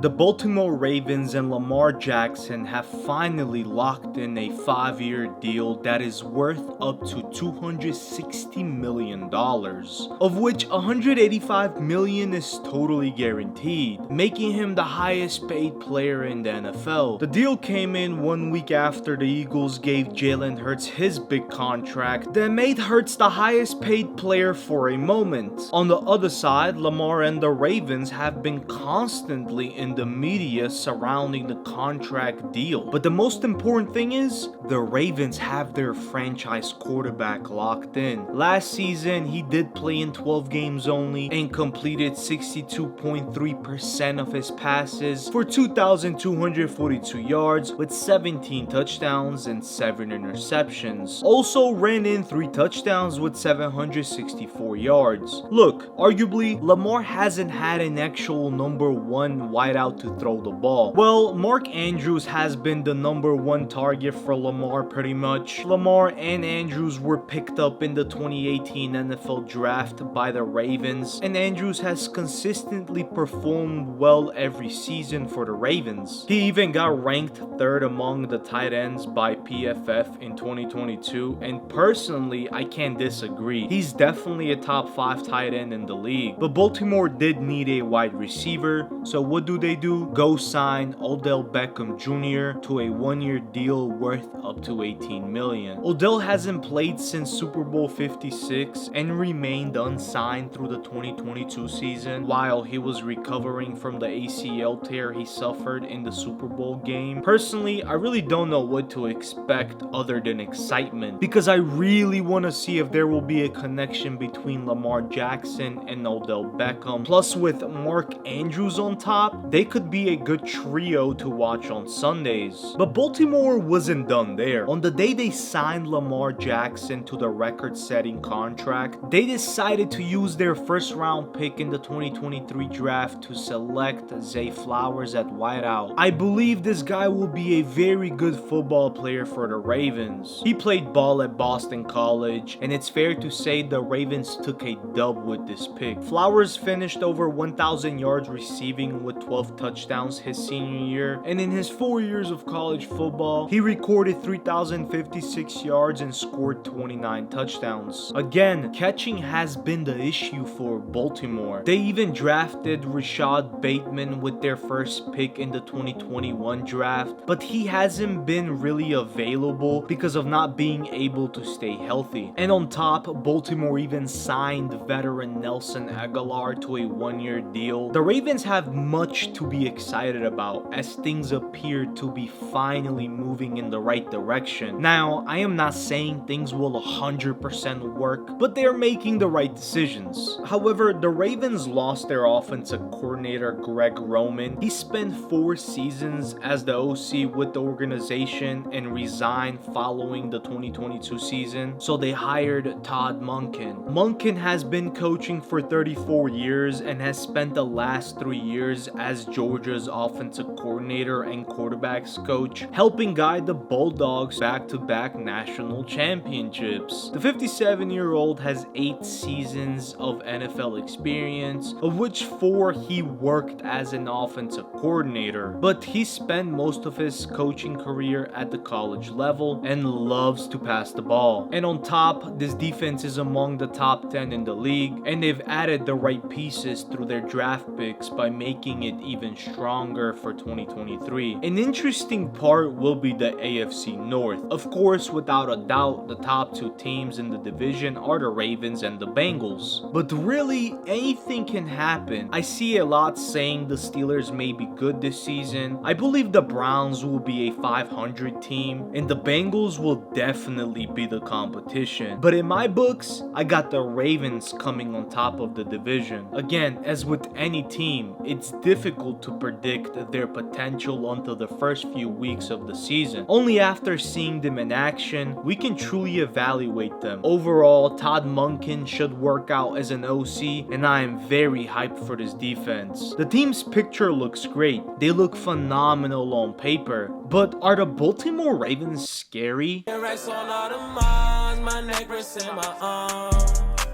The Baltimore Ravens and Lamar Jackson have finally locked in a 5-year deal that is worth up to $260 million, of which $185 million is totally guaranteed, making him the highest paid player in the NFL. The deal came in 1 week after the Eagles gave Jalen Hurt his big contract that made Hurts the highest paid player for a moment. On the other side, Lamar and the Ravens have been constantly in the media surrounding the contract deal. But the most important thing is, the Ravens have their franchise quarterback locked in. Last season, he did play in 12 games only and completed 62.3% of his passes for 2,242 yards with 17 touchdowns and 7 interceptions. Also ran in 3 touchdowns with 764 yards. Look, arguably, Lamar hasn't had an actual number 1 wideout to throw the ball. Well, Mark Andrews has been the number 1 target for Lamar pretty much. Lamar and Andrews were picked up in the 2018 NFL draft by the Ravens, and Andrews has consistently performed well every season for the Ravens. He even got ranked 3rd among the tight ends by PFF in 2022, and personally, I can't disagree. He's definitely a top 5 tight end in the league. But Baltimore did need a wide receiver, so what do? Go sign Odell Beckham Jr. to a 1-year deal worth up to $18 million. Odell hasn't played since Super Bowl 56 and remained unsigned through the 2022 season while he was recovering from the ACL tear he suffered in the Super Bowl game. Personally, I really don't know what to expect other than excitement, because I really want to see if there will be a connection between Lamar Jackson and Odell Beckham. Plus, with Mark Andrews on top, they could be a good trio to watch on Sundays. But Baltimore wasn't done there. On the day they signed Lamar Jackson to the record-setting contract, they decided to use their first-round pick in the 2023 draft to select Zay Flowers at wideout. I believe this guy will be a very good football player for the Ravens. He played ball at Boston College, and it's fair to say the Ravens took a dub with this pick. Flowers finished over 1,000 yards receiving with 12 touchdowns his senior year, and in his 4 years of college football, he recorded 3,056 yards and scored 29 touchdowns. Again, catching has been the issue for Baltimore. They even drafted Rashad Bateman with their first pick in the 2021 draft, but he hasn't been really available because of not being able to stay healthy. And on top, Baltimore even signed veteran Nelson Aguilar to a 1-year deal. The Ravens have much to be excited about as things appear to be finally moving in the right direction. Now, I am not saying things will 100% work, but they are making the right decisions. However, the Ravens lost their offensive coordinator Greg Roman. He spent 4 seasons as the OC with the organization and resigned following the 2022 season, so they hired Todd Monken. Monken has been coaching for 34 years and has spent the last 3 years as Georgia's offensive coordinator and quarterbacks coach, helping guide the Bulldogs back-to-back national championships. The 57-year-old has 8 seasons of NFL experience, of which 4 he worked as an offensive coordinator, but he spent most of his coaching career at the college level and loves to pass the ball. And on top, this defense is among the top 10 in the league, and they've added the right pieces through their draft picks by making it even stronger for 2023. An interesting part will be the AFC North. Of course, without a doubt, the top 2 teams in the division are the Ravens and the Bengals. But really, anything can happen. I see a lot saying the Steelers may be good this season. I believe the Browns will be a 500 team, and the Bengals will definitely be the competition. But in my books, I got the Ravens coming on top of the division. Again, as with any team, it's difficult to predict their potential until the first few weeks of the season. Only after seeing them in action, we can truly evaluate them. Overall, Todd Monken should work out as an OC, and I am very hyped for this defense. The team's picture looks great. They look phenomenal on paper, but are the Baltimore Ravens scary?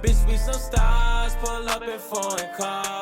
Bitch, we some stars, pull up in foreign cars.